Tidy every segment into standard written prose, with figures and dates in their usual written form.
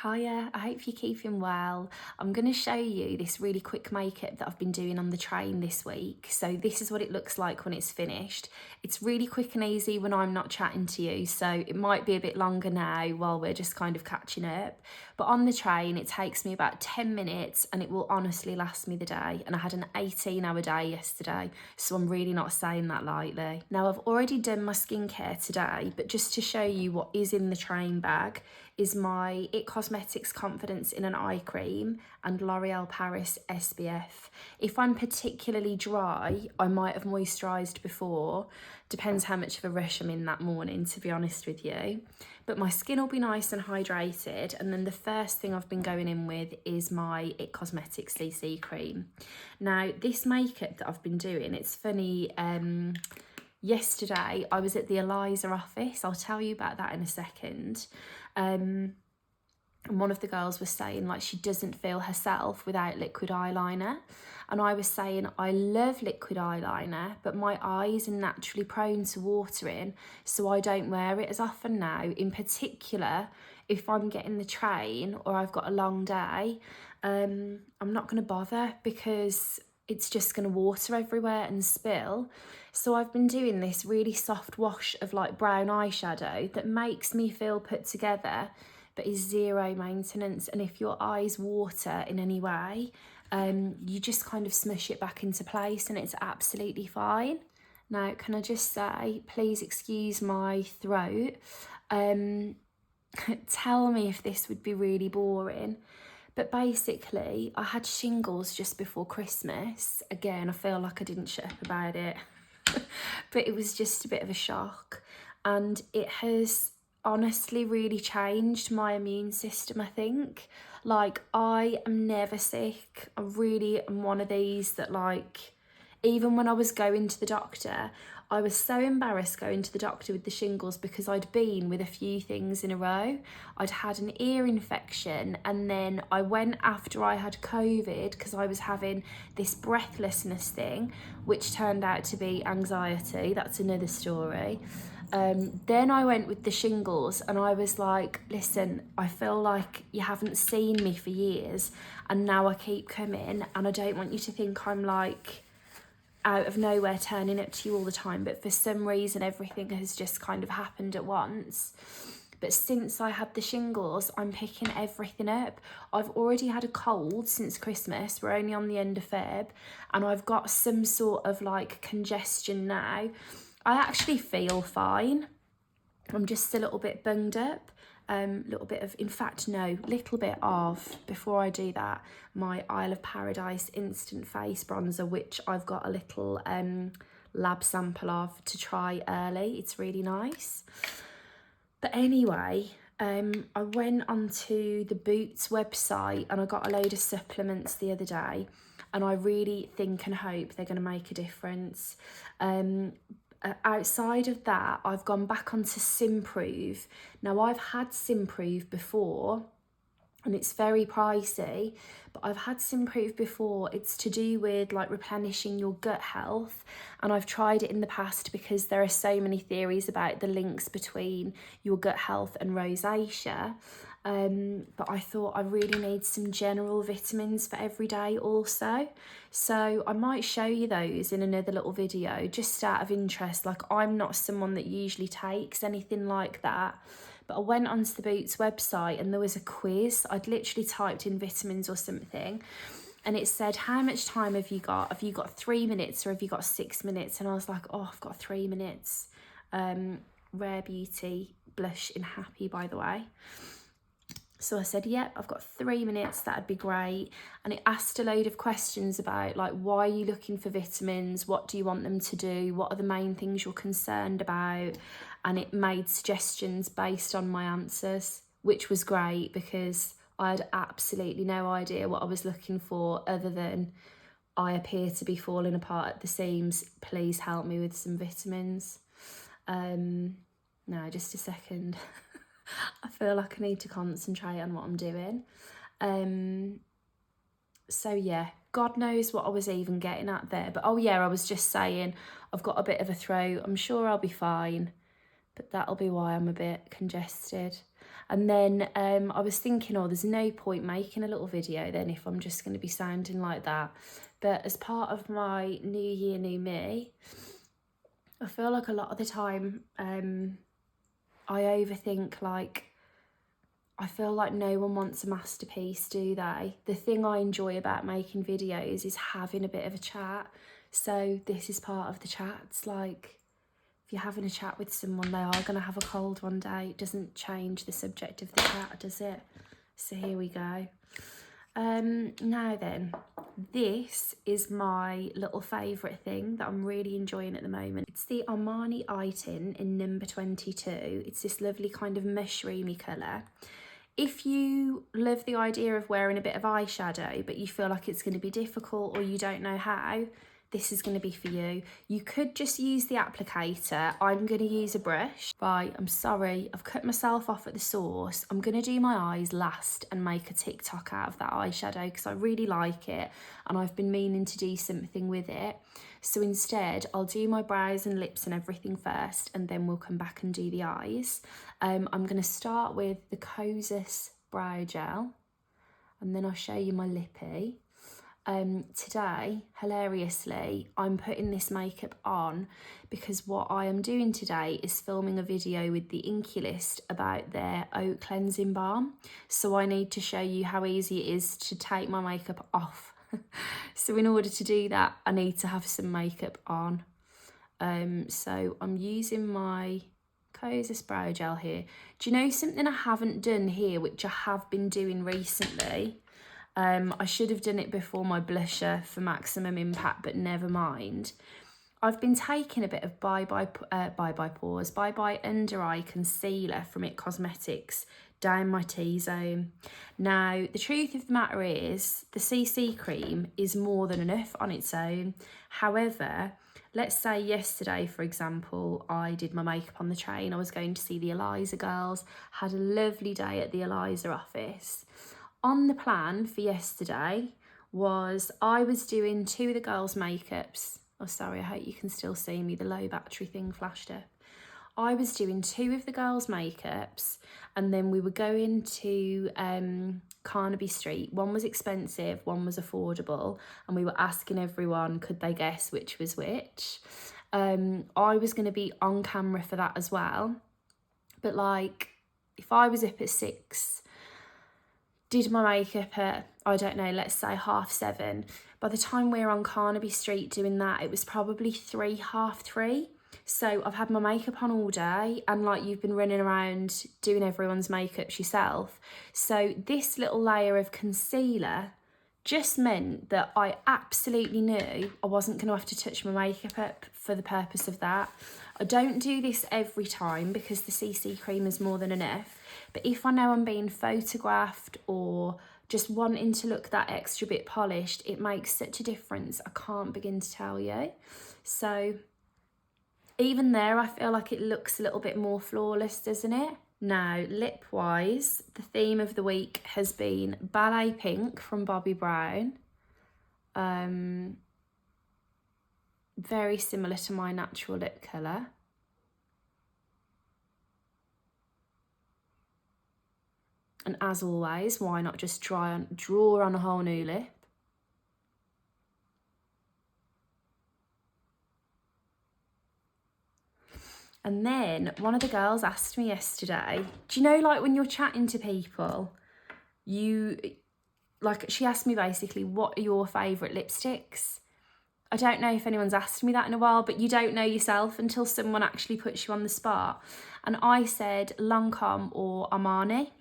Hiya, I hope you're keeping well. I'm going to show you this really quick makeup that I've been doing on the train this week. So this is what it looks like when it's finished. It's really quick and easy when I'm not chatting to you, so it might be a bit longer now while we're just kind of catching up. But on the train, it takes me about 10 minutes and it will honestly last me the day. And I had an 18-hour day yesterday, so I'm really not saying that lightly. Now, I've already done my skincare today, but just to show you what is in the train bag, is my Cosmetics Confidence in an Eye Cream and L'Oreal Paris SPF. If I'm particularly dry, I might have moisturised before. Depends how much of a rush I'm in that morning, to be honest with you. But my skin will be nice and hydrated. And then the first thing I've been going in with is my It Cosmetics CC Cream. Now, this makeup that I've been doing, it's funny, yesterday I was at the Eliza office. I'll tell you about that in a second. And one of the girls was saying like she doesn't feel herself without liquid eyeliner, and I was saying I love liquid eyeliner, but my eyes are naturally prone to watering, so I don't wear it as often now. In particular, if I'm getting the train or I've got a long day, I'm not going to bother because it's just going to water everywhere and spill. So I've been doing this really soft wash of like brown eyeshadow that makes me feel put together but is zero maintenance. And if your eyes water in any way, you just kind of smush it back into place and it's absolutely fine. Now, can I just say, please excuse my throat. Tell me if this would be really boring. But basically, I had shingles just before Christmas. Again, I feel like I didn't shut up about it. But it was just a bit of a shock. And it has honestly really changed my immune system, I think. Like, I am never sick. I really am one of these that, like, even when I was going to the doctor, I was so embarrassed going to the doctor with the shingles because I'd been with a few things in a row. I'd had an ear infection, and then I went after I had COVID because I was having this breathlessness thing, which turned out to be anxiety. That's another story. Then I went with the shingles and I was like, listen, I feel like you haven't seen me for years and now I keep coming, and I don't want you to think I'm like out of nowhere turning up to you all the time, but for some reason everything has just kind of happened at once. But since I had the shingles, I'm picking everything up. I've already had a cold since Christmas. We're only on the end of Feb, and I've got some sort of like congestion now. I actually feel fine. I'm just a little bit bunged up. Little bit of, before I do that, my Isle of Paradise Instant Face Bronzer, which I've got a little lab sample of to try early. It's really nice. But anyway, I went onto the Boots website and I got a load of supplements the other day, and I really think and hope they're going to make a difference. Outside of that, I've gone back onto Symprove. Now, I've had Symprove before and it's very pricey, but I've had Symprove before. It's to do with like replenishing your gut health, and I've tried it in the past because there are so many theories about the links between your gut health and rosacea. But I thought I really need some general vitamins for every day also. So I might show you those in another little video just out of interest. Like, I'm not someone that usually takes anything like that. But I went onto the Boots website and there was a quiz. I'd literally typed in vitamins or something, and it said, how much time have you got? Have you got 3 minutes or have you got 6 minutes? And I was like, oh, I've got 3 minutes. Rare Beauty blush in Happy, by the way. So I said, yep, I've got 3 minutes, that'd be great. And it asked a load of questions about like, why are you looking for vitamins? What do you want them to do? What are the main things you're concerned about? And it made suggestions based on my answers, which was great because I had absolutely no idea what I was looking for other than I appear to be falling apart at the seams. Please help me with some vitamins. No, just a second. I feel like I need to concentrate on what I'm doing. So yeah, God knows what I was even getting at there. But oh yeah, I was just saying I've got a bit of a throat. I'm sure I'll be fine, but that'll be why I'm a bit congested. And then I was thinking, oh, there's no point making a little video then if I'm just going to be sounding like that. But as part of my New Year, New Me, I feel like a lot of the time I overthink, like, I feel like no one wants a masterpiece, do they? The thing I enjoy about making videos is having a bit of a chat. So this is part of the chats. Like, if you're having a chat with someone, they are going to have a cold one day. It doesn't change the subject of the chat, does it? So here we go. Now then, this is my little favourite thing that I'm really enjoying at the moment. It's the Armani Eye Tint in number 22. It's this lovely kind of mushroomy colour. If you love the idea of wearing a bit of eyeshadow, but you feel like it's going to be difficult or you don't know how, this is going to be for you. You could just use the applicator. I'm going to use a brush. Right, I'm sorry, I've cut myself off at the source. I'm going to do my eyes last and make a TikTok out of that eyeshadow because I really like it and I've been meaning to do something with it. So instead, I'll do my brows and lips and everything first, and then we'll come back and do the eyes. I'm going to start with the Kosas brow gel, and then I'll show you my lippy. Today, hilariously, I'm putting this makeup on because what I am doing today is filming a video with the Inculist about their oat cleansing balm. So I need to show you how easy it is to take my makeup off. So in order to do that, I need to have some makeup on. So I'm using my Kosas brow gel here. Do you know something I haven't done here, which I have been doing recently? I should have done it before my blusher for maximum impact, but never mind. I've been taking a bit of Bye Bye Under Eye Concealer from It Cosmetics down my T-zone. Now, the truth of the matter is, the CC cream is more than enough on its own. However, let's say yesterday, for example, I did my makeup on the train. I was going to see the Eliza girls, had a lovely day at the Eliza office. On the plan for yesterday was I was doing 2 of the girls' makeups. Oh, sorry, I hope you can still see me. The low battery thing flashed up. I was doing 2 of the girls' makeups, and then we were going to Carnaby Street. One was expensive, one was affordable, and we were asking everyone, could they guess which was which? I was going to be on camera for that as well. But like, if I was up at 6, did my makeup at, I don't know, let's say 7:30. By the time we were on Carnaby Street doing that, it was probably 3, 3:30. So I've had my makeup on all day, and like, you've been running around doing everyone's makeups yourself. So this little layer of concealer just meant that I absolutely knew I wasn't going to have to touch my makeup up for the purpose of that. I don't do this every time because the CC cream is more than enough. But if I know I'm being photographed or just wanting to look that extra bit polished, it makes such a difference. I can't begin to tell you. So even there, I feel like it looks a little bit more flawless, doesn't it? Now, lip-wise, the theme of the week has been Ballet Pink from Bobbi Brown. Very similar to my natural lip colour. And as always, why not just draw on a whole new lip? And then one of the girls asked me yesterday, do you know, like, when you're chatting to people, she asked me basically, what are your favourite lipsticks? I don't know if anyone's asked me that in a while, but you don't know yourself until someone actually puts you on the spot. And I said Lancome or Armani.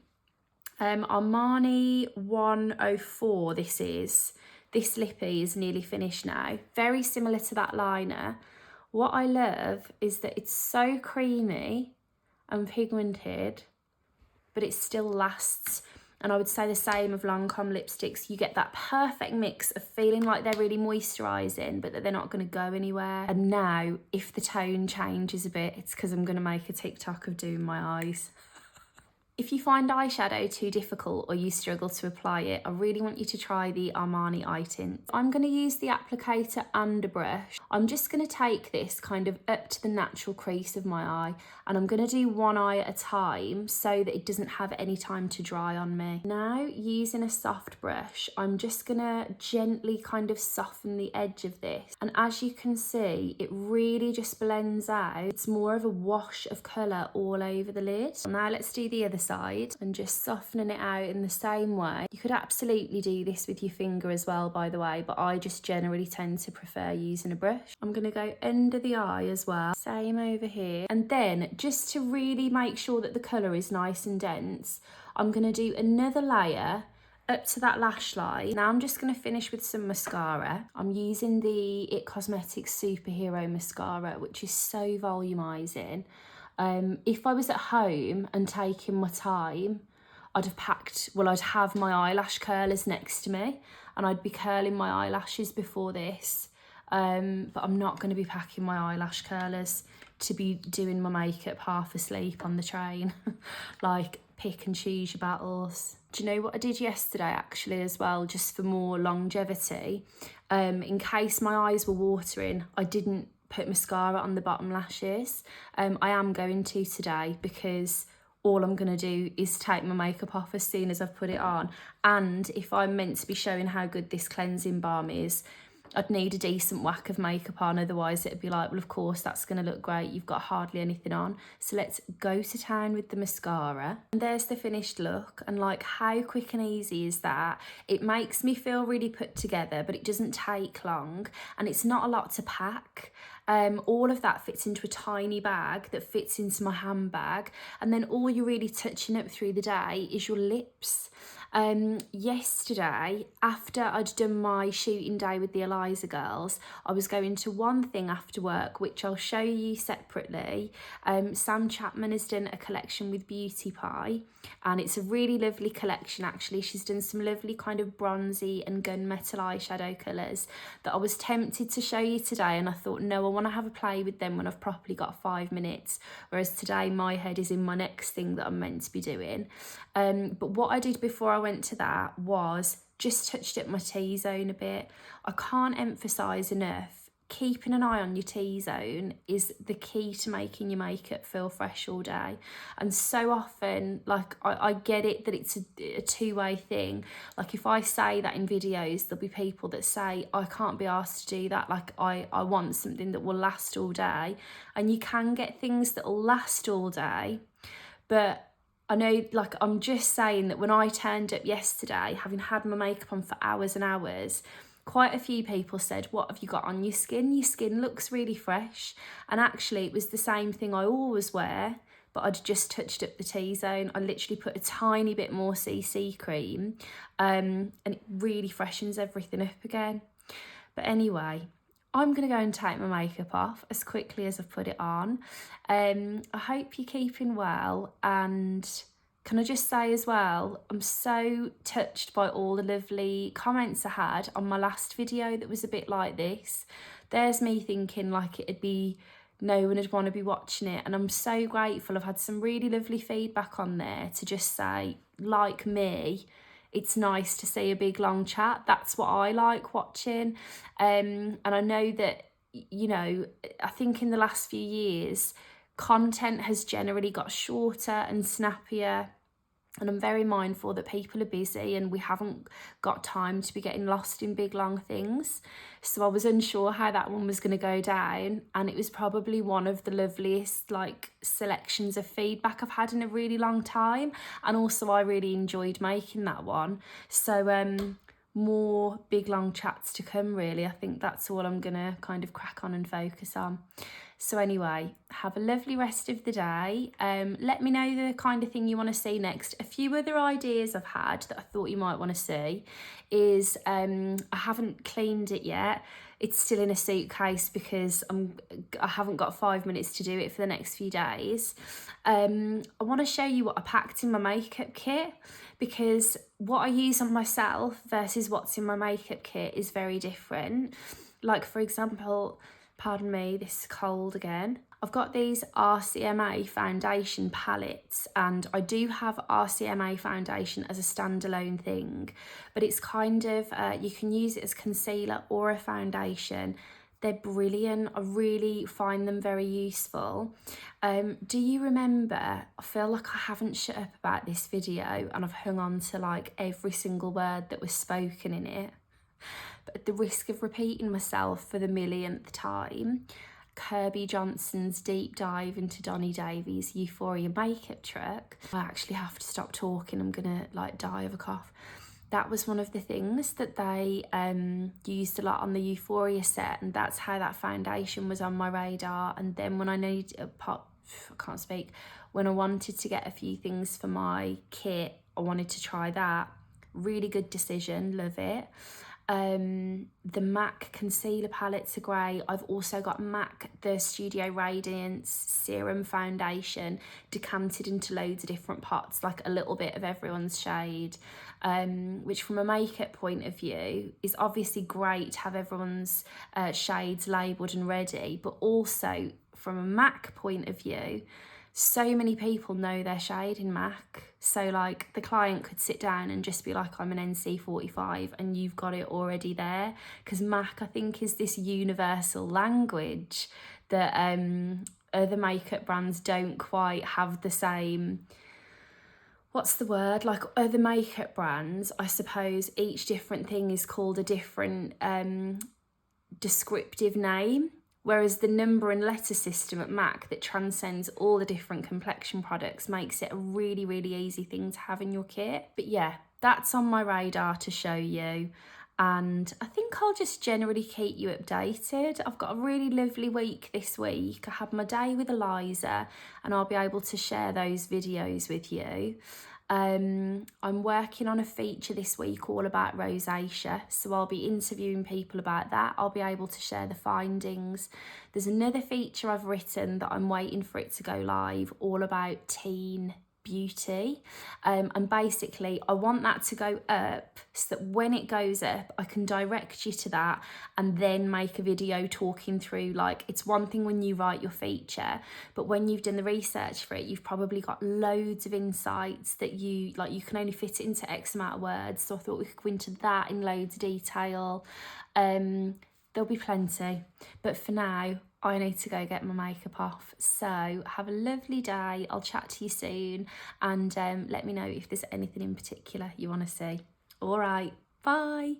Armani 104 this lippy is nearly finished now. Very similar to that liner. What I love is that it's so creamy and pigmented, but it still lasts. And I would say the same of Lancome lipsticks. You get that perfect mix of feeling like they're really moisturising, but that they're not going to go anywhere. And now, if the tone changes a bit, it's because I'm going to make a TikTok of doing my eyes. If you find eyeshadow too difficult or you struggle to apply it, I really want you to try the Armani Eye Tint. I'm going to use the applicator and a brush. I'm just going to take this kind of up to the natural crease of my eye, and I'm going to do one eye at a time so that it doesn't have any time to dry on me. Now, using a soft brush, I'm just going to gently kind of soften the edge of this. And as you can see, it really just blends out. It's more of a wash of colour all over the lid. Now let's do the other side and just softening it out in the same way. You could absolutely do this with your finger as well, by the way, but I just generally tend to prefer using a brush. I'm going to go under the eye as well, same over here, and then just to really make sure that the colour is nice and dense, I'm going to do another layer up to that lash line. Now I'm just going to finish with some mascara. I'm using the Cosmetics Superhero Mascara, which is so volumizing. If I was at home and taking my time, I'd have my eyelash curlers next to me and I'd be curling my eyelashes before this. But I'm not going to be packing my eyelash curlers to be doing my makeup half asleep on the train. Like, pick and choose your battles. Do you know what I did yesterday actually as well, just for more longevity? In case my eyes were watering, I didn't put mascara on the bottom lashes. I am going to today because all I'm going to do is take my makeup off as soon as I've put it on. And if I'm meant to be showing how good this cleansing balm is, I'd need a decent whack of makeup on, otherwise it'd be like, well, of course that's going to look great, you've got hardly anything on. So let's go to town with the mascara. And there's the finished look, and like, how quick and easy is that? It makes me feel really put together, but it doesn't take long, and it's not a lot to pack. All of that fits into a tiny bag that fits into my handbag, and then all you're really touching up through the day is your lips. Yesterday, after I'd done my shooting day with the Eliza girls, I was going to one thing after work, which I'll show you separately. Sam Chapman has done a collection with Beauty Pie, and it's a really lovely collection actually. She's done some lovely kind of bronzy and gunmetal eyeshadow colours that I was tempted to show you today, and I thought, no, I want to have a play with them when I've properly got 5 minutes, whereas today my head is in my next thing that I'm meant to be doing. But what I did before I went to that was just touched up my T-zone a bit. I can't emphasise enough, keeping an eye on your T-zone is the key to making your makeup feel fresh all day. And so often, like, I get it that it's a two-way thing. Like, if I say that in videos, there'll be people that say, I can't be asked to do that. Like, I want something that will last all day. And you can get things that will last all day, but I know, like, I'm just saying that when I turned up yesterday, having had my makeup on for hours and hours, quite a few people said, what have you got on your skin? Your skin looks really fresh. And actually, it was the same thing I always wear, but I'd just touched up the T-zone. I literally put a tiny bit more CC cream, and it really freshens everything up again. But anyway, I'm going to go and take my makeup off as quickly as I've put it on. I hope you're keeping well, and can I just say as well, I'm so touched by all the lovely comments I had on my last video that was a bit like this. There's me thinking like it'd be, no one would want to be watching it, and I'm so grateful. I've had some really lovely feedback on there to just say, like me, it's nice to see a big long chat. That's what I like watching. And I know that, you know, I think in the last few years, content has generally got shorter and snappier. And I'm very mindful that people are busy and we haven't got time to be getting lost in big, long things. So I was unsure how that one was going to go down. And it was probably one of the loveliest, like, selections of feedback I've had in a really long time. And also I really enjoyed making that one. So more big, long chats to come, really. I think that's all I'm going to kind of crack on and focus on. So anyway, have a lovely rest of the day. Let me know the kind of thing you want to see next. A few other ideas I've had that I thought you might want to see is, I haven't cleaned it yet. It's still in a suitcase because I haven't got 5 minutes to do it for the next few days. I want to show you what I packed in my makeup kit, because what I use on myself versus what's in my makeup kit is very different. Like, for example, pardon me, this is cold again. I've got these RCMA foundation palettes, and I do have RCMA foundation as a standalone thing, but it's kind of, you can use it as concealer or a foundation. They're brilliant. I really find them very useful. Do you remember, I feel like I haven't shut up about this video and I've hung on to like every single word that was spoken in it, but at the risk of repeating myself for the millionth time, Kirby Johnson's deep dive into Donny Davies' Euphoria makeup truck. I actually have to stop talking, I'm gonna like die of a cough. That was one of the things that they used a lot on the Euphoria set, and that's how that foundation was on my radar. And then when I needed when I wanted to get a few things for my kit, I wanted to try that. Really good decision, love it. The MAC concealer palettes are great. I've also got MAC, the Studio Radiance Serum Foundation, decanted into loads of different pots, like a little bit of everyone's shade, which from a makeup point of view is obviously great to have everyone's shades labelled and ready, but also from a MAC point of view, so many people know their shade in MAC. So like the client could sit down and just be like, I'm an NC45, and you've got it already there. Because MAC, I think, is this universal language that other makeup brands don't quite have the same, what's the word? Like other makeup brands, I suppose each different thing is called a different descriptive name. Whereas the number and letter system at MAC that transcends all the different complexion products makes it a really, really easy thing to have in your kit. But yeah, that's on my radar to show you. And I think I'll just generally keep you updated. I've got a really lovely week this week. I had my day with Eliza, and I'll be able to share those videos with you. I'm working on a feature this week all about rosacea, so I'll be interviewing people about that. I'll be able to share the findings. There's another feature I've written that I'm waiting for it to go live, all about teen beauty, and basically I want that to go up so that when it goes up I can direct you to that and then make a video talking through, like, it's one thing when you write your feature, but when you've done the research for it, you've probably got loads of insights that you can only fit it into X amount of words. So I thought we could go into that in loads of detail. There'll be plenty, but for now I need to go get my makeup off. So have a lovely day. I'll chat to you soon, and let me know if there's anything in particular you want to see. All right, bye.